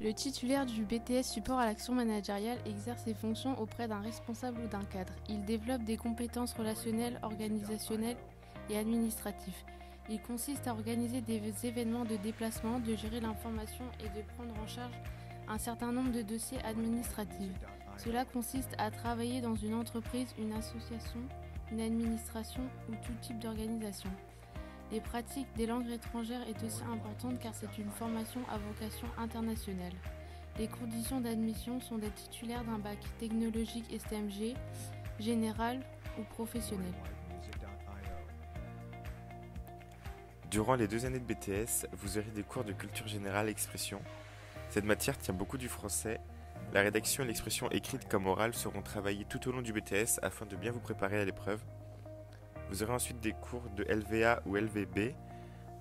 Le titulaire du BTS Support à l'action managériale exerce ses fonctions auprès d'un responsable ou d'un cadre. Il développe des compétences relationnelles, organisationnelles et administratives. Il consiste à organiser des événements de déplacement, de gérer l'information et de prendre en charge un certain nombre de dossiers administratifs. Cela consiste à travailler dans une entreprise, une association, une administration ou tout type d'organisation. Les pratiques des langues étrangères est aussi importante car c'est une formation à vocation internationale. Les conditions d'admission sont d'être titulaire d'un bac technologique STMG, général ou professionnel. Durant les 2 années de BTS, vous aurez des cours de culture générale expression. Cette matière tient beaucoup du français. La rédaction et l'expression écrite comme orale seront travaillées tout au long du BTS afin de bien vous préparer à l'épreuve. Vous aurez ensuite des cours de LVA ou LVB,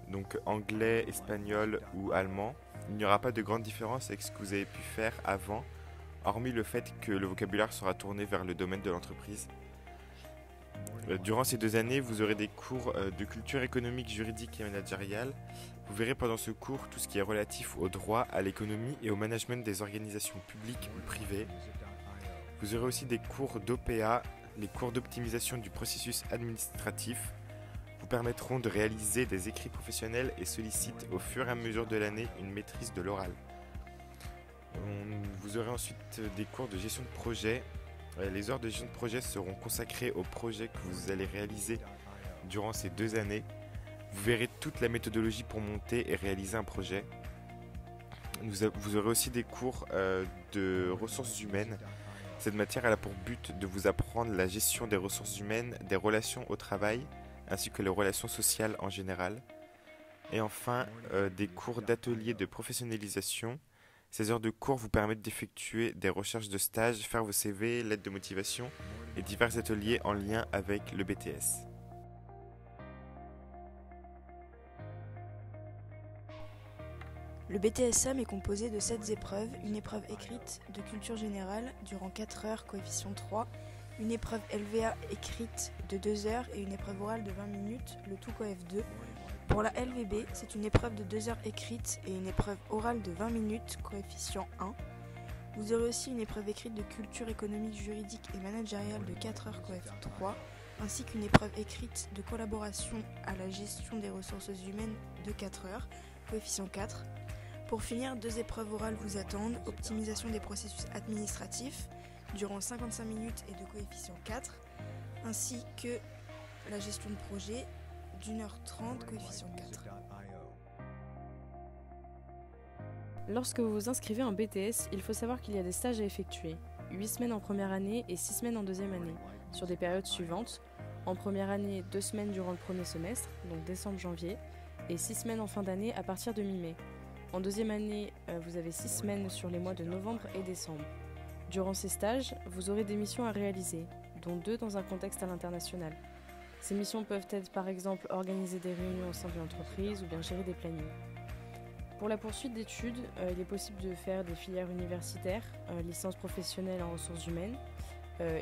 donc anglais, espagnol ou allemand. Il n'y aura pas de grande différence avec ce que vous avez pu faire avant, hormis le fait que le vocabulaire sera tourné vers le domaine de l'entreprise. Durant ces 2 années, vous aurez des cours de culture économique, juridique et managériale. Vous verrez pendant ce cours tout ce qui est relatif au droit, à l'économie et au management des organisations publiques ou privées. Vous aurez aussi des cours d'OPA, les cours d'optimisation du processus administratif vous permettront de réaliser des écrits professionnels et sollicitent au fur et à mesure de l'année une maîtrise de l'oral. Vous aurez ensuite des cours de gestion de projet. Les heures de gestion de projet seront consacrées aux projets que vous allez réaliser durant ces 2 années. Vous verrez toute la méthodologie pour monter et réaliser un projet. Vous aurez aussi des cours de ressources humaines. Cette matière elle a pour but de vous apprendre la gestion des ressources humaines, des relations au travail, ainsi que les relations sociales en général. Et enfin, des cours d'atelier de professionnalisation. Ces heures de cours vous permettent d'effectuer des recherches de stage, faire vos CV, lettres de motivation et divers ateliers en lien avec le BTS. Le BTSM est composé de 7 épreuves, une épreuve écrite de culture générale durant 4 heures, coefficient 3, une épreuve LVA écrite de 2 heures et une épreuve orale de 20 minutes, le tout coef 2. Pour la LVB, c'est une épreuve de 2 heures écrite et une épreuve orale de 20 minutes, coefficient 1. Vous aurez aussi une épreuve écrite de culture économique, juridique et managériale de 4 heures, coef 3, ainsi qu'une épreuve écrite de collaboration à la gestion des ressources humaines de 4 heures, coefficient 4. Pour finir, 2 épreuves orales vous attendent, optimisation des processus administratifs, durant 55 minutes et de coefficient 4, ainsi que la gestion de projet d'1h30, coefficient 4. Lorsque vous vous inscrivez en BTS, il faut savoir qu'il y a des stages à effectuer, 8 semaines en première année et 6 semaines en deuxième année, sur des périodes suivantes. En première année, 2 semaines durant le premier semestre, donc décembre-janvier, et 6 semaines en fin d'année à partir de mi-mai. En deuxième année, vous avez 6 semaines sur les mois de novembre et décembre. Durant ces stages, vous aurez des missions à réaliser, dont 2 dans un contexte à l'international. Ces missions peuvent être par exemple organiser des réunions au sein d'une entreprise ou bien gérer des plannings. Pour la poursuite d'études, il est possible de faire des filières universitaires, licence professionnelle en ressources humaines,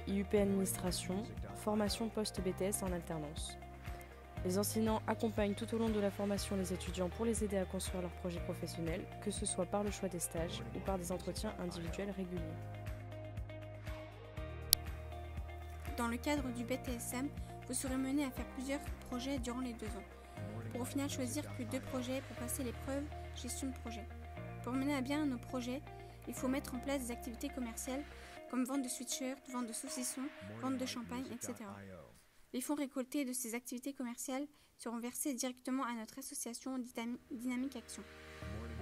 IUP administration, formation post-BTS en alternance. Les enseignants accompagnent tout au long de la formation les étudiants pour les aider à construire leur projet professionnel, que ce soit par le choix des stages ou par des entretiens individuels réguliers. Dans le cadre du BTSM, vous serez mené à faire plusieurs projets durant les 2 ans, pour au final choisir que 2 projets pour passer l'épreuve gestion de projet. Pour mener à bien nos projets, il faut mettre en place des activités commerciales comme vente de sweatshirts, vente de saucissons, vente de champagne, etc. Les fonds récoltés de ces activités commerciales seront versés directement à notre association Dynamique Action.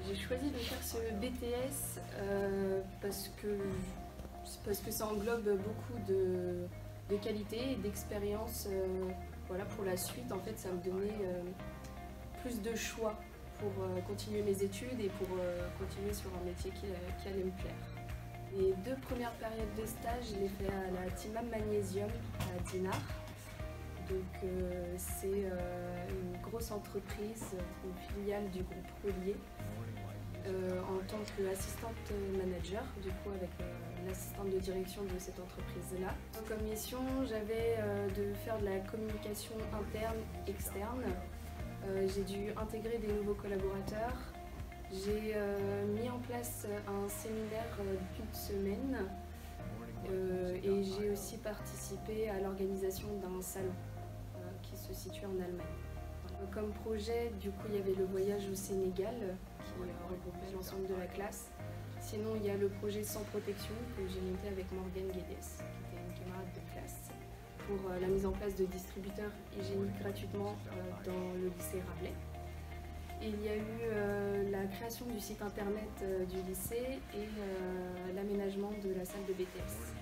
J'ai choisi de faire ce BTS parce que ça englobe beaucoup de qualité et d'expérience pour la suite. En fait, ça me donnait plus de choix pour continuer mes études et pour continuer sur un métier qui allait me plaire. Les 2 premières périodes de stage, je les fait à la Timam Magnésium à Dinard. Donc c'est une grosse entreprise, une filiale du groupe Relier, en tant qu'assistante manager, du coup avec l'assistante de direction de cette entreprise-là. Comme mission, j'avais de faire de la communication interne, externe. J'ai dû intégrer des nouveaux collaborateurs. J'ai mis en place un séminaire d'une semaine et j'ai aussi participé à l'organisation d'un salon qui se situe en Allemagne. Comme projet, du coup, il y avait le voyage au Sénégal qui regroupait l'ensemble de la classe. Sinon, il y a le projet Sans protection que j'ai monté avec Morgane Guedes, qui était une camarade de classe, pour la mise en place de distributeurs hygiéniques gratuitement dans le lycée Rabelais. Et il y a eu la création du site internet du lycée et l'aménagement de la salle de BTS.